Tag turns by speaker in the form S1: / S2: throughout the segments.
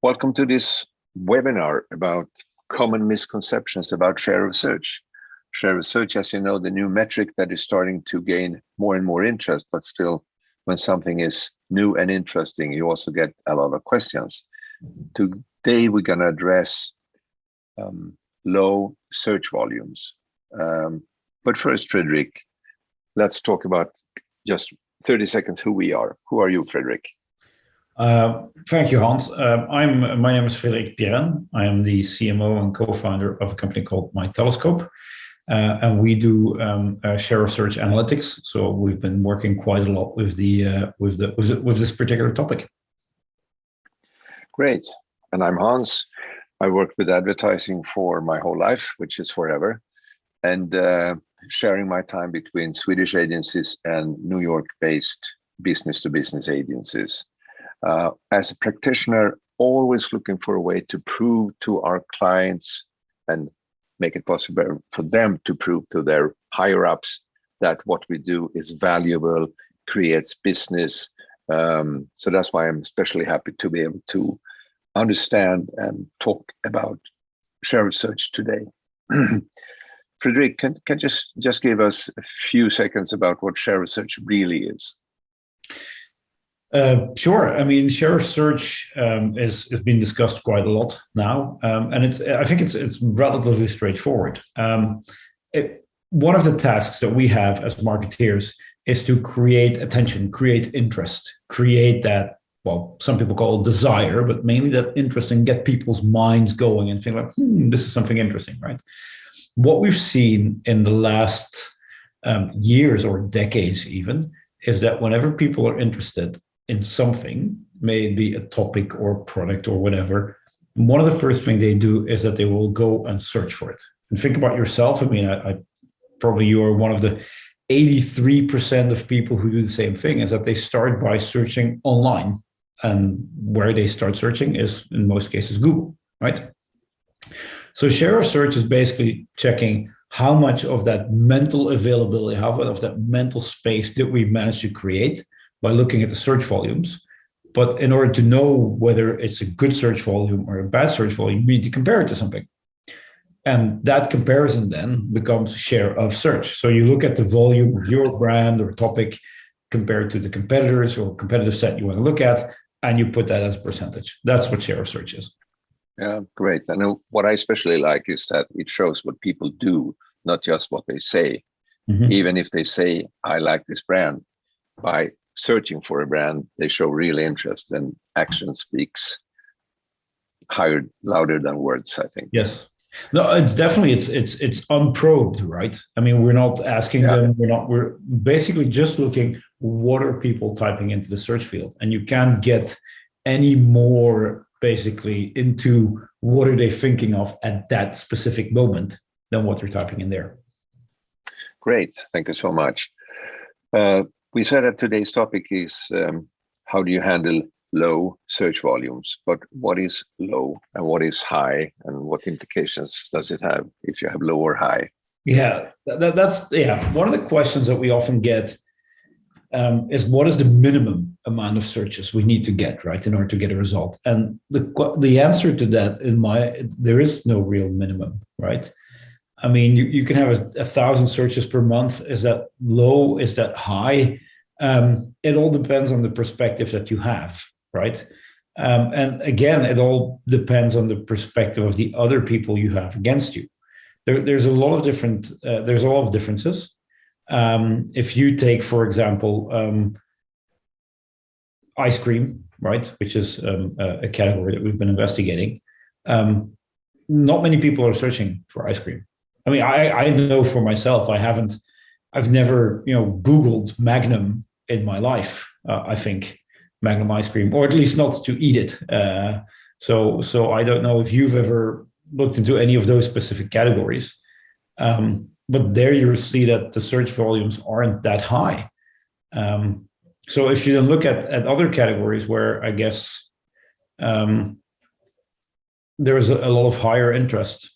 S1: Welcome to this webinar about common misconceptions about share of search. Share of search, as you know, the new metric that is starting to gain more and more interest, but still, when something is new and interesting, you also get a lot of questions. Today, we're going to address low search volumes. But first, Frederick, let's talk about just 30 seconds who we are. Who are you, Frederick?
S2: Thank you, Hans. My name is Frederick Pierren. I am the CMO and co-founder of a company called My Telescope, and we do share of search analytics. So we've been working quite a lot with this particular topic.
S1: Great. And I'm Hans. I worked with advertising for my whole life, which is forever, and sharing my time between Swedish agencies and New York-based business-to-business agencies. As a practitioner, always looking for a way to prove to our clients and make it possible for them to prove to their higher ups that what we do is valuable, creates business. So that's why I'm especially happy to be able to understand and talk about share of search today. Frederick, can just give us a few seconds about what share of search really is?
S2: Sure. I mean, share of search is being discussed quite a lot now, and I think it's relatively straightforward. One of the tasks that we have as marketeers is to create attention, create interest, create that, well, some people call it desire, but mainly that interest, and get people's minds going and think like, this is something interesting, right? What we've seen in the last years or decades even is that whenever people are interested in something, maybe a topic or product or whatever, one of the first things they do is that they will go and search for it. And think about yourself. I mean, I probably you are one of the 83% of people who do the same thing, is that they start by searching online. And where they start searching is, in most cases, Google, right? So share of search is basically checking how much of that mental availability, how much of that mental space did we manage to create by looking at the search volumes. But in order to know whether it's a good search volume or a bad search volume, we need to compare it to something. And that comparison then becomes share of search. So you look at the volume of your brand or topic compared to the competitors or competitive set you want to look at, and you put that as a percentage. That's what share of search is.
S1: Yeah, great. And what I especially like is that it shows what people do, not just what they say. Mm-hmm. Even if they say, I like this brand, by searching for a brand, they show real interest, and action speaks louder than words, I think.
S2: Yes. No, it's definitely, it's unprobed, right? I mean, we're not asking them, we're basically just looking, what are people typing into the search field? And you can't get any more basically into what are they thinking of at that specific moment than what they're typing in there.
S1: Great, thank you so much. We said that today's topic is how do you handle low search volumes, but what is low and what is high, and what implications does it have if you have low or high?
S2: Yeah, that's one of the questions that we often get is what is the minimum amount of searches we need to get, right, in order to get a result? And the answer to that, there is no real minimum, right? I mean, you can have 1,000 searches per month. Is that low? Is that high? It all depends on the perspective that you have, right? And again, it all depends on the perspective of the other people you have against you. There's a lot of differences. If you take, for example, ice cream, right, which is a category that we've been investigating, not many people are searching for ice cream. I mean, I know for myself, I've never, Googled Magnum in my life. I think Magnum ice cream, or at least not to eat it. So I don't know if you've ever looked into any of those specific categories. But there you see that the search volumes aren't that high. So if you then look at other categories where I guess there is a lot of higher interest,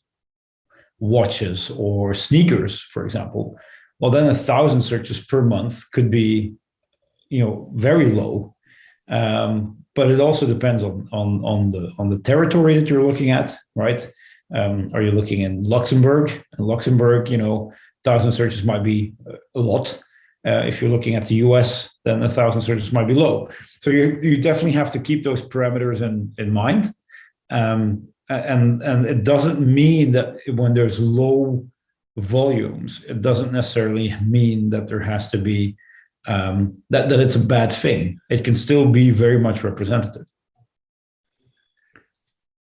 S2: watches or sneakers, for example, well, then 1,000 searches per month could be, very low. but it also depends on the territory that you're looking at, right? Are you looking in Luxembourg? In Luxembourg, 1,000 searches might be a lot. If you're looking at the US, then 1,000 searches might be low. So you definitely have to keep those parameters in mind. And it doesn't mean that when there's low volumes, it doesn't necessarily mean that there has to be that it's a bad thing. It can still be very much representative.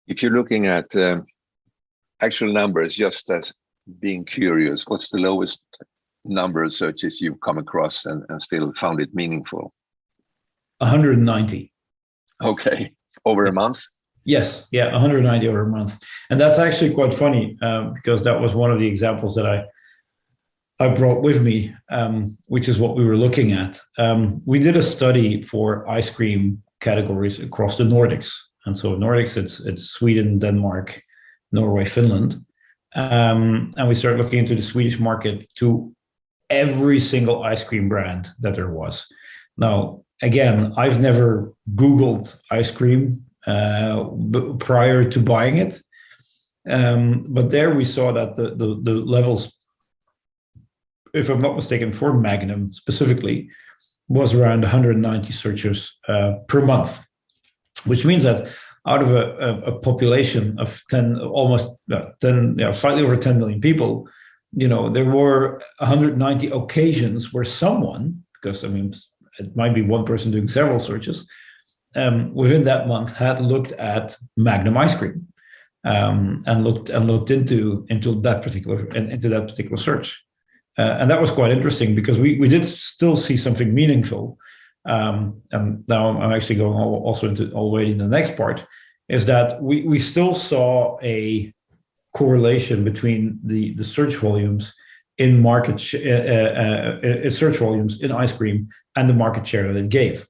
S1: If you're looking at actual numbers, just as being curious, what's the lowest number of searches you've come across and still found it meaningful?
S2: 190.
S1: Okay, over a month?
S2: Yes, yeah, 190 over a month. And that's actually quite funny because that was one of the examples that I brought with me, which is what we were looking at. We did a study for ice cream categories across the Nordics. And so Nordics, it's Sweden, Denmark, Norway, Finland. And we started looking into the Swedish market to every single ice cream brand that there was. Now, again, I've never Googled ice cream prior to buying it. But there we saw that the levels, if I'm not mistaken, for Magnum specifically, was around 190 searches per month, which means that out of a population of 10, almost 10, slightly over 10 million people, there were 190 occasions where someone, because it might be one person doing several searches, within that month had looked at Magnum ice cream and looked into that particular search. And that was quite interesting because we did still see something meaningful. And now I'm actually going also into already in the next part, is that we still saw a correlation between the search volumes in search volumes in ice cream and the market share that it gave.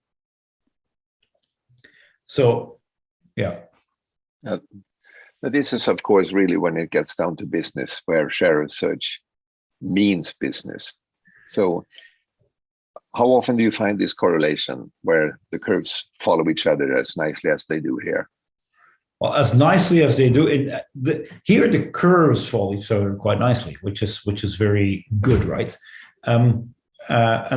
S2: So, yeah.
S1: But this is, of course, really when it gets down to business, where share of search means business. So how often do you find this correlation where the curves follow each other as nicely as they do here?
S2: Well, as nicely as they do, here the curves follow each other quite nicely, which is very good, right? And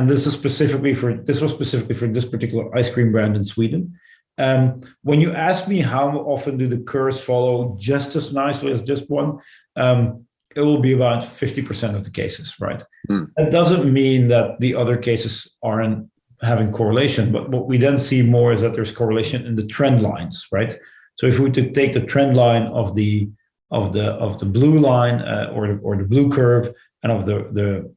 S2: this was specifically for this particular ice cream brand in Sweden. When you ask me how often do the curves follow just as nicely as this one, it will be about 50% of the cases, right? That doesn't mean that the other cases aren't having correlation, but what we then see more is that there's correlation in the trend lines, right? So if we were to take the trend line of the blue line or the blue curve and of the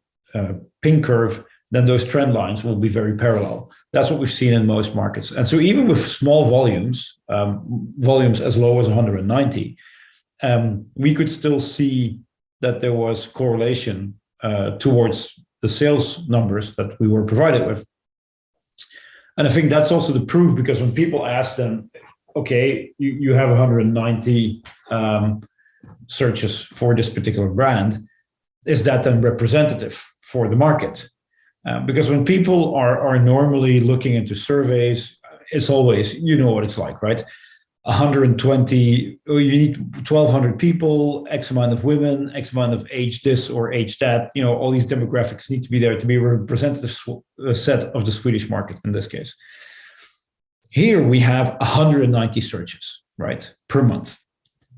S2: pink curve, then those trend lines will be very parallel. That's what we've seen in most markets. And so even with small volumes, volumes as low as 190, we could still see that there was correlation towards the sales numbers that we were provided with. And I think that's also the proof, because when people ask them, okay, you have 190 searches for this particular brand, is that then representative for the market? Because when people are normally looking into surveys, it's always, what it's like, right? 120, you need 1,200 people, X amount of women, X amount of age this or age that, all these demographics need to be there to be a representative set of the Swedish market in this case. Here we have 190 searches, right, per month.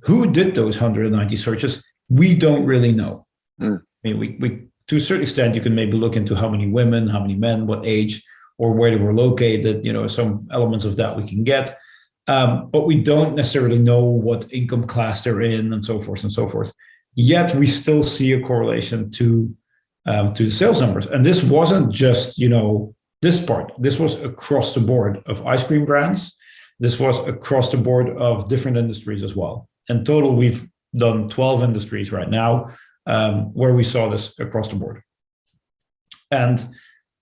S2: Who did those 190 searches? We don't really know. I mean, we to a certain extent, you can maybe look into how many women, how many men, what age, or where they were located. Some elements of that we can get. But we don't necessarily know what income class they're in and so forth and so forth. Yet we still see a correlation to the sales numbers. And this wasn't just, this part. This was across the board of ice cream brands. This was across the board of different industries as well. In total, we've done 12 industries right now where we saw this across the board. And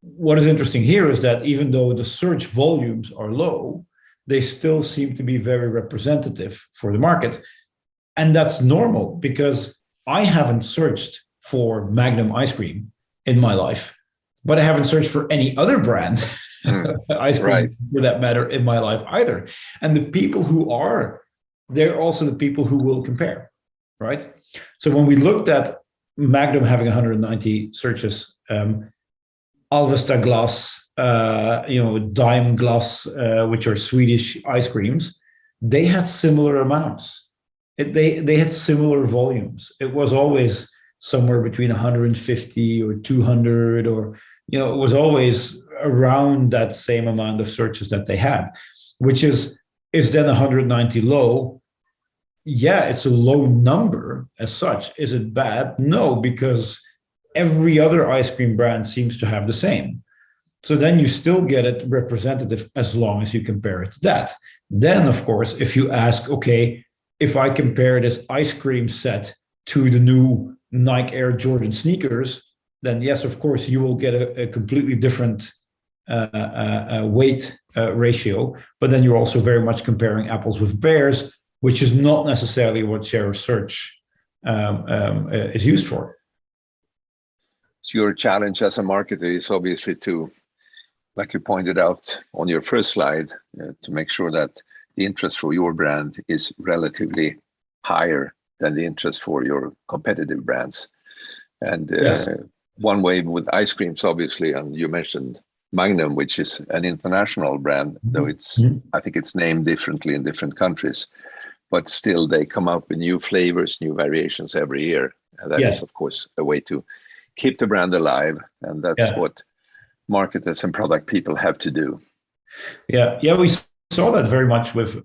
S2: what is interesting here is that even though the search volumes are low, they still seem to be very representative for the market. And that's normal, because I haven't searched for Magnum ice cream in my life, but I haven't searched for any other brand ice cream
S1: Right.
S2: for that matter in my life either. And the people who are, they're also the people who will compare, right? So when we looked at Magnum having 190 searches, Alvesta Glass, Dime Glass, which are Swedish ice creams, they had similar amounts. They had similar volumes. It was always somewhere between 150 or 200, or it was always around that same amount of searches that they had, which is then 190 low. Yeah, it's a low number as such. Is it bad? No, because every other ice cream brand seems to have the same. So then you still get it representative as long as you compare it to that. Then, of course, if you ask, okay, if I compare this ice cream set to the new Nike Air Jordan sneakers, then yes, of course, you will get a completely different weight ratio. But then you're also very much comparing apples with pears, which is not necessarily what share of search is used for.
S1: So your challenge as a marketer is obviously to, like you pointed out on your first slide, to make sure that the interest for your brand is relatively higher than the interest for your competitive brands. And
S2: Yes.
S1: one way with ice creams, obviously, and you mentioned Magnum, which is an international brand, though I think it's named differently in different countries, but still they come up with new flavors, new variations every year. And that is, of course, a way to keep the brand alive. And that's what marketers and product people have to do.
S2: Yeah, we saw that very much with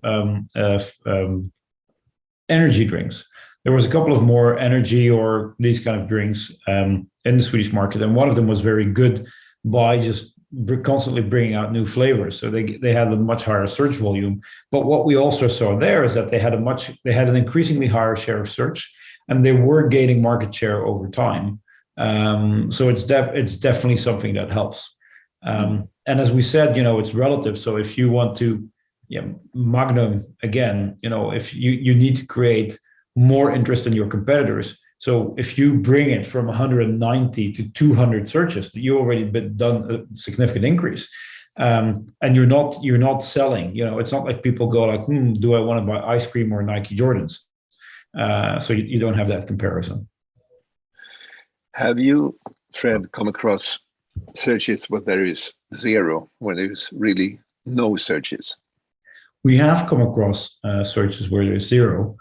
S2: energy drinks. There was a couple of more energy or these kind of drinks in the Swedish market, and one of them was very good by just constantly bringing out new flavors. So they had a much higher search volume. But what we also saw there is that they had an increasingly higher share of search, and they were gaining market share over time. So it's definitely something that helps. And as we said, it's relative. So if you want to, Magnum again, if you need to create more interest in your competitors. So if you bring it from 190 to 200 searches, you already done a significant increase. And you're not selling. It's not like people go like, do I want to buy ice cream or Nike Jordans? So you don't have that comparison.
S1: Have you, Fred, come across searches where there is zero, where there is really no searches?
S2: We have come across searches where there's zero.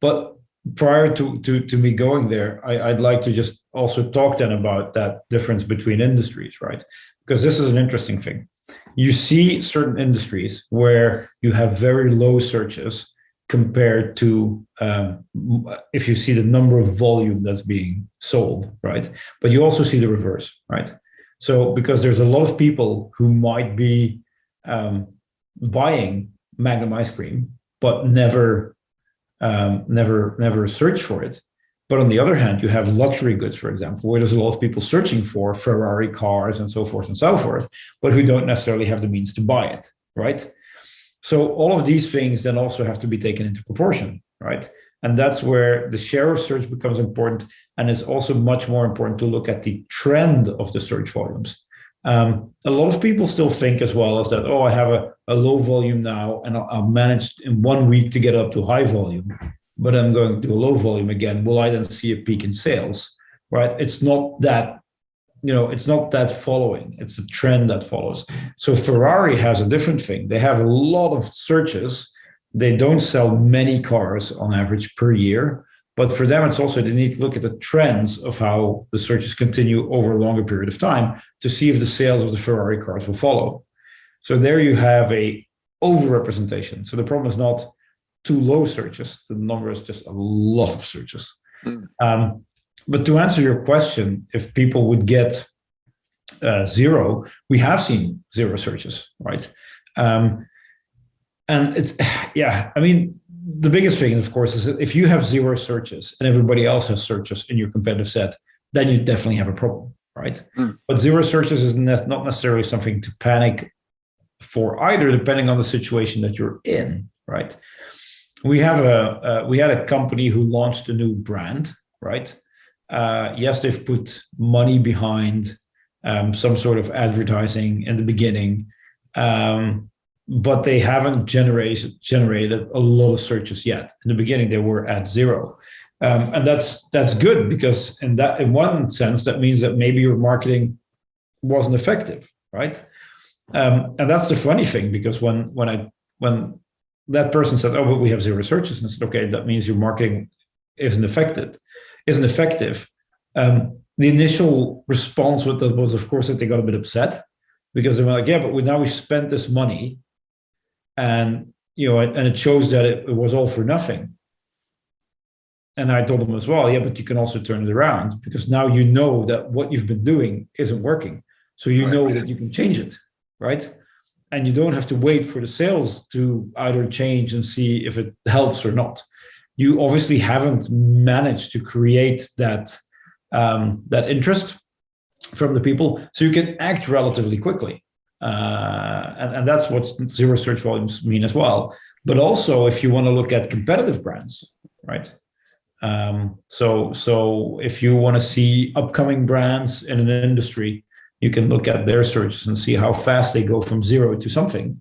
S2: But prior to me going there, I'd like to just also talk then about that difference between industries, right? Because this is an interesting thing. You see certain industries where you have very low searches compared to if you see the number of volume that's being sold, right? But you also see the reverse, right? So because there's a lot of people who might be buying Magnum ice cream, but never search for it. But on the other hand, you have luxury goods, for example, where there's a lot of people searching for Ferrari cars and so forth, but who don't necessarily have the means to buy it, right? So all of these things then also have to be taken into proportion, right? And that's where the share of search becomes important. And it's also much more important to look at the trend of the search volumes. A lot of people still think as well as that, I have a low volume now and I'll manage in 1 week to get up to high volume, but I'm going to a low volume again. Will I then see a peak in sales, right? It's not that, it's not that following, it's a trend that follows. So Ferrari has a different thing. They have a lot of searches. They don't sell many cars on average per year, but for them, it's also, they need to look at the trends of how the searches continue over a longer period of time to see if the sales of the Ferrari cars will follow. So there you have a overrepresentation. So the problem is not too low searches. The number is just a lot of searches. But to answer your question, if people would get zero, we have seen zero searches, right? And it's, the biggest thing, of course, is that if you have zero searches and everybody else has searches in your competitive set, then you definitely have a problem, right? But zero searches is not necessarily something to panic for either, depending on the situation that you're in, right? We had a company who launched a new brand, right? Yes, they've put money behind some sort of advertising in the beginning, but they haven't generated a lot of searches yet. In the beginning, they were at zero, and that's good, because in one sense that means that maybe your marketing wasn't effective, right? And that's the funny thing, because when that person said, "Oh, but we have zero searches," and I said, "Okay, that means your marketing isn't effective." The initial response with that was, of course, that they got a bit upset, because they were like, "Yeah, but we've spent this money, and and it shows that it was all for nothing." And I told them as well, "Yeah, but you can also turn it around, because now you know that what you've been doing isn't working, so you know that you can change it, right? And you don't have to wait for the sales to either change and see if it helps or not. You obviously haven't managed to create that interest from the people, so you can act relatively quickly, and that's what zero search volumes mean as well. But also, if you want to look at competitive brands, right? So if you want to see upcoming brands in an industry, you can look at their searches and see how fast they go from zero to something,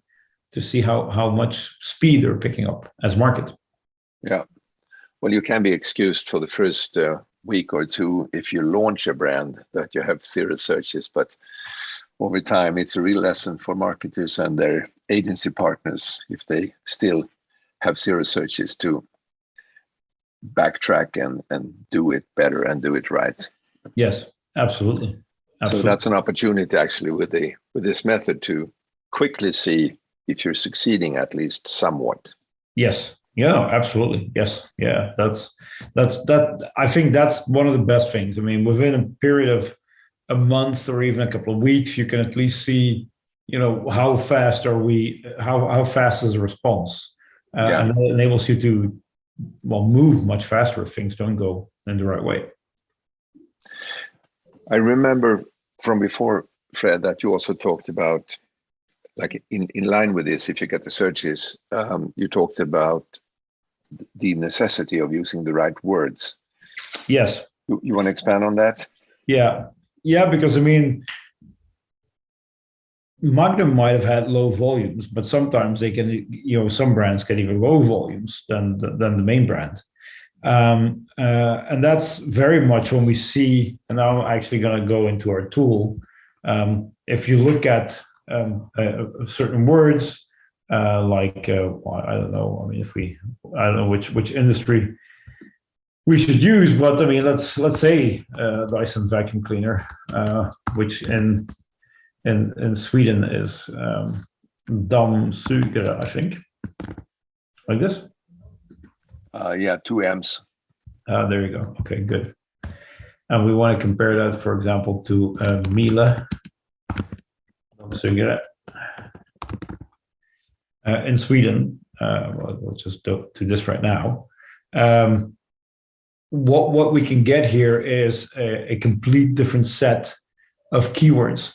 S2: to see how much speed they're picking up as market.
S1: Yeah. Well, you can be excused for the first week or two if you launch a brand that you have zero searches, but over time, it's a real lesson for marketers and their agency partners, if they still have zero searches, to backtrack and do it better and do it right.
S2: Yes, absolutely.
S1: So that's an opportunity actually with this method to quickly see if you're succeeding, at least somewhat.
S2: Yes. Yeah, absolutely. Yes. Yeah. That's that. I think that's one of the best things. I mean, within a period of a month or even a couple of weeks, you can at least see, how fast are we, how fast is the response, and that enables you to, move much faster if things don't go in the right way.
S1: I remember from before, Fred, that you also talked about, like in line with this, if you get the searches, you talked about the necessity of using the right words.
S2: Yes.
S1: You want to expand on that?
S2: Yeah. Yeah, because I mean, Magnum might have had low volumes, but sometimes they can, some brands get even low volumes than the main brand. And that's very much when we see, and now I'm actually going to go into our tool. If you look at certain words, like, I don't know, I mean, I don't know which industry we should use, but I mean, let's say Dyson vacuum cleaner, which in Sweden is dammsugare, I think, like this.
S1: Yeah, 2 M's.
S2: There you go. Okay, good. And we want to compare that, for example, to Miele dammsugare. In Sweden, we'll just do this right now. What we can get here is a complete different set of keywords.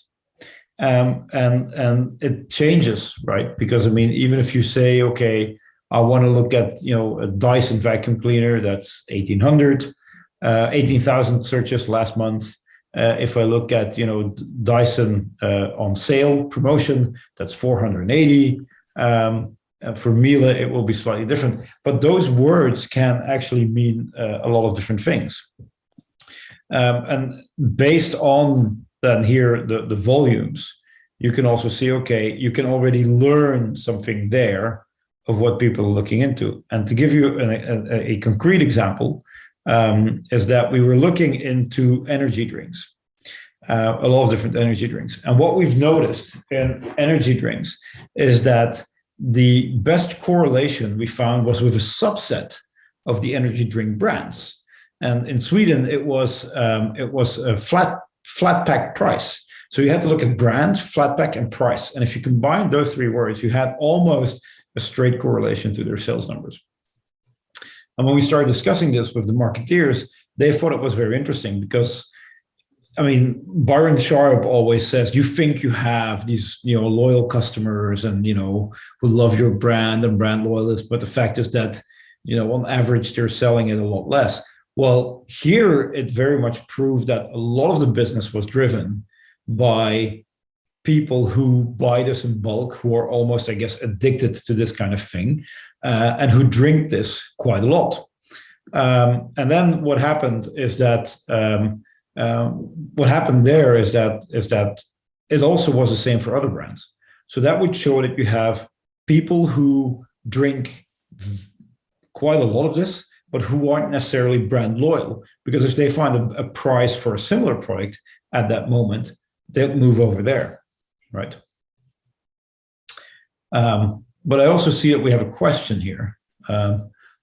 S2: And it changes, right? Because I mean, even if you say, okay, I want to look at a Dyson vacuum cleaner, that's 18,000 searches last month. If I look at Dyson on sale promotion, that's 480. For Miele, it will be slightly different, but those words can actually mean a lot of different things. And based on then here the volumes, you can also see, okay, you can already learn something there of what people are looking into. And to give you a concrete example, is that we were looking into energy drinks, a lot of different energy drinks. And what we've noticed in energy drinks is that the best correlation we found was with a subset of the energy drink brands. And in Sweden, it was a flat pack price. So you had to look at brand, flat pack, and price. And if you combine those three words, you had almost a straight correlation to their sales numbers. And when we started discussing this with the marketeers, they thought it was very interesting because, I mean, Byron Sharp always says, you think you have these, loyal customers and, who love your brand and brand loyalists, but the fact is that, on average, they're selling it a lot less. Well, here it very much proved that a lot of the business was driven by people who buy this in bulk, who are almost, I guess, addicted to this kind of thing, and who drink this quite a lot. And then what happened is that what happened there is that it also was the same for other brands. So that would show that you have people who drink quite a lot of this, but who aren't necessarily brand loyal, because if they find a price for a similar product at that moment, they'll move over there, right? But I also see that we have a question here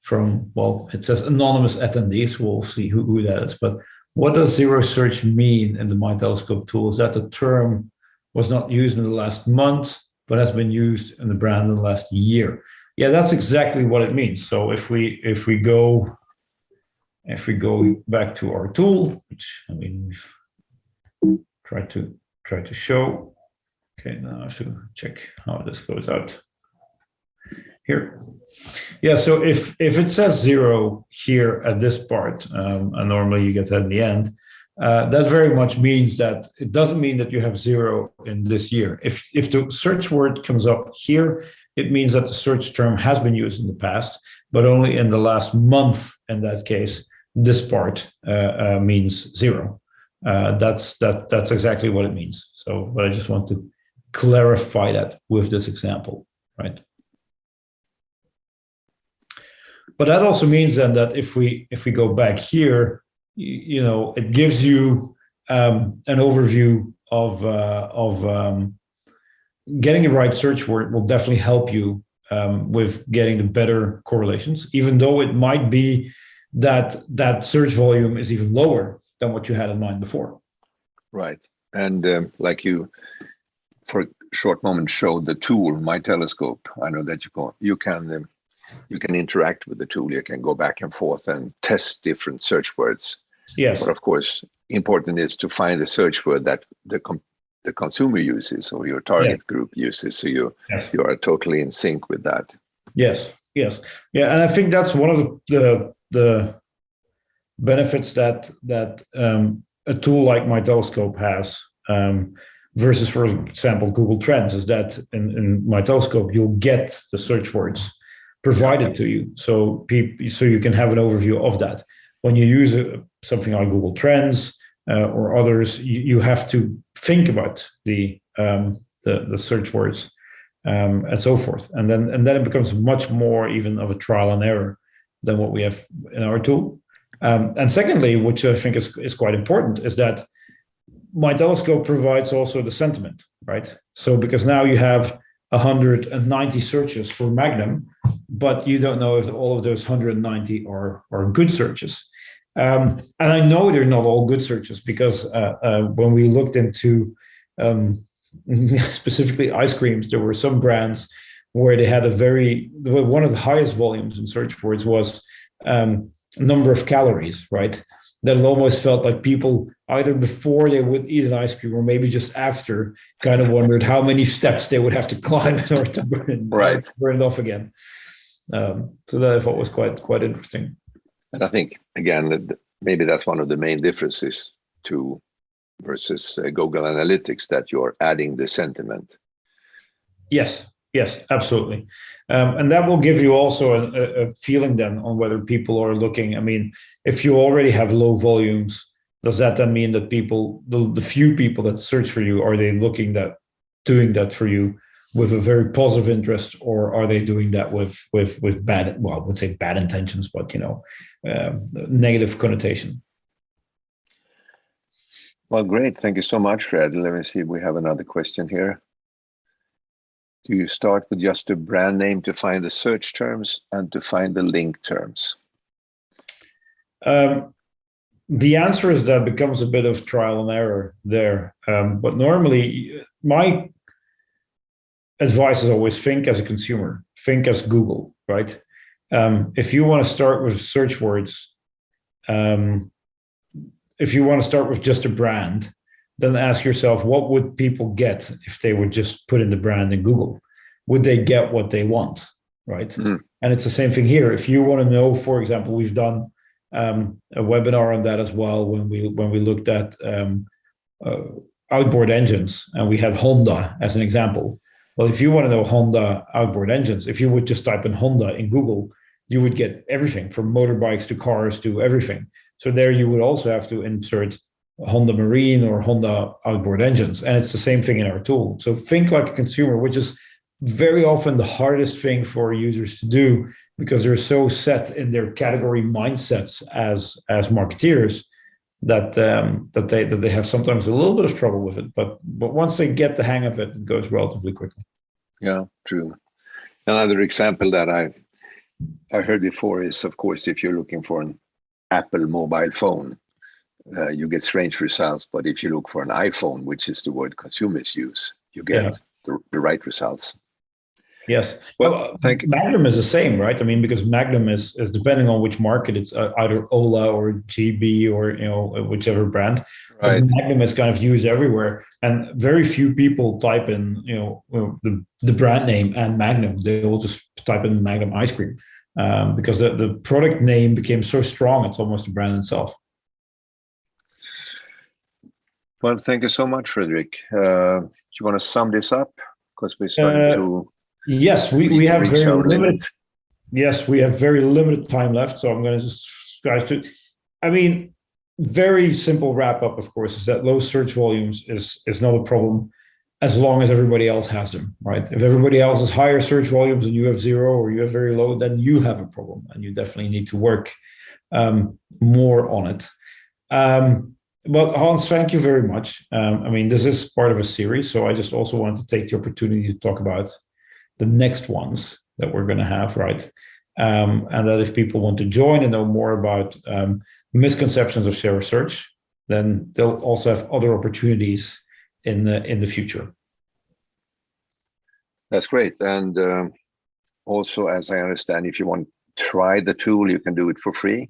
S2: from, well, it says anonymous attendees. We'll see who that is. But what does zero search mean in the My Telescope tool? Is that the term was not used in the last month, but has been used in the brand in the last year? Yeah, that's exactly what it means. So if we go back to our tool, which I mean, we've tried to show. Okay, now I have to check how this goes out here. Yeah, so if it says zero here at this part, and normally you get that in the end, that very much means that it doesn't mean that you have zero in this year. If the search word comes up here, it means that the search term has been used in the past, but only in the last month. In that case, this part means zero. That's exactly what it means. So, but I just want to clarify that with this example, right? But that also means then that if we go back here, you know, it gives you an overview of getting the right search word will definitely help you with getting the better correlations, even though it might be that search volume is even lower than what you had in mind before.
S1: Right. And like you, for a short moment, showed the tool, My Telescope. I know that you can interact with the tool. You can go back and forth and test different search words.
S2: Yes.
S1: But of course, important is to find the search word that the consumer uses or your target group uses. So you are totally in sync with that.
S2: Yes. Yeah, and I think that's one of the benefits that a tool like My Telescope has versus, for example, Google Trends, is that in My Telescope you'll get the search words provided to you, so you can have an overview of that. When you use something like Google Trends or others, you have to think about the search words and so forth, and then it becomes much more even of a trial and error than what we have in our tool. And secondly, which I think is quite important, is that My Telescope provides also the sentiment, right? So because now you have 190 searches for Magnum, but you don't know if all of those 190 are good searches. And I know they're not all good searches, because when we looked into specifically ice creams, there were some brands where they had one of the highest volumes in search words was number of calories, right? That it almost felt like people, either before they would eat an ice cream or maybe just after, kind of wondered how many steps they would have to climb in order to burn it off again. So that I thought was quite interesting.
S1: And I think, again, that maybe that's one of the main differences versus Google Analytics, that you're adding the sentiment.
S2: Yes, absolutely. And that will give you also a feeling then on whether people are looking. I mean, if you already have low volumes, does that then mean that people, the few people that search for you, are they doing that for you with a very positive interest, or are they doing that with bad, well, I would say bad intentions, but negative connotation?
S1: Well, great. Thank you so much, Fred. Let me see if we have another question here. Do you start with just a brand name to find the search terms and to find the link terms?
S2: The answer is that becomes a bit of trial and error there. But normally, my advice is always think as a consumer, think as Google, right? If you want to start with search words, if you want to start with just a brand, then ask yourself, what would people get if they would just put in the brand in Google? Would they get what they want, right? Mm. And it's the same thing here. If you want to know, for example, we've done a webinar on that as well when we looked at outboard engines, and we had Honda as an example. Well, if you want to know Honda outboard engines, if you would just type in Honda in Google, you would get everything from motorbikes to cars to everything. So there you would also have to insert Honda Marine or Honda outboard engines. And it's the same thing in our tool. So think like a consumer, which is very often the hardest thing for users to do because they're so set in their category mindsets as marketeers that they have sometimes a little bit of trouble with it. But once they get the hang of it, it goes relatively quickly.
S1: Yeah, true. Another example that I heard before is, of course, if you're looking for an Apple mobile phone, you get strange results. But if you look for an iPhone, which is the word consumers use, you get the right results.
S2: Yes.
S1: Well, thank you.
S2: Magnum is the same, right? I mean, because Magnum is depending on which market, it's either Ola or GB or whichever brand. Right. But Magnum is kind of used everywhere, and very few people type in the brand name and Magnum. They will just type in Magnum ice cream because the product name became so strong. It's almost a brand itself.
S1: Well, thank you so much, Frederick. Do you want to sum this up? Because we're starting to.
S2: Yes, we have very limited. Yes, we have very limited time left, so I'm going to just scratch to. I mean, very simple wrap up, of course, is that low search volumes is not a problem as long as everybody else has them, right? If everybody else has higher search volumes and you have zero or you have very low, then you have a problem, and you definitely need to work more on it. But Hans, thank you very much. I mean, this is part of a series, so I just also wanted to take the opportunity to talk about the next ones that we're going to have, right? And that if people want to join and know more about misconceptions of SEO search, then they'll also have other opportunities in the future.
S1: That's great. And also, as I understand, if you want to try the tool, you can do it for free.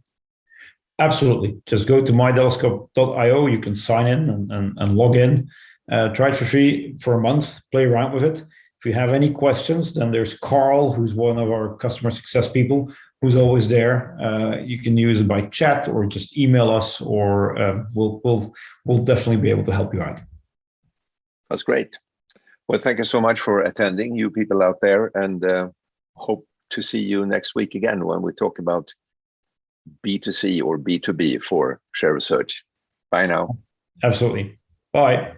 S2: Absolutely. Just go to mydelescope.io. You can sign in and log in. Try it for free for a month. Play around with it. If you have any questions, then there's Carl, who's one of our customer success people, who's always there. You can use it by chat or just email us, or we'll definitely be able to help you out.
S1: That's great. Well, thank you so much for attending, you people out there, and hope to see you next week again when we talk about B2C or B2B for SEO search. Bye now.
S2: Absolutely. Bye.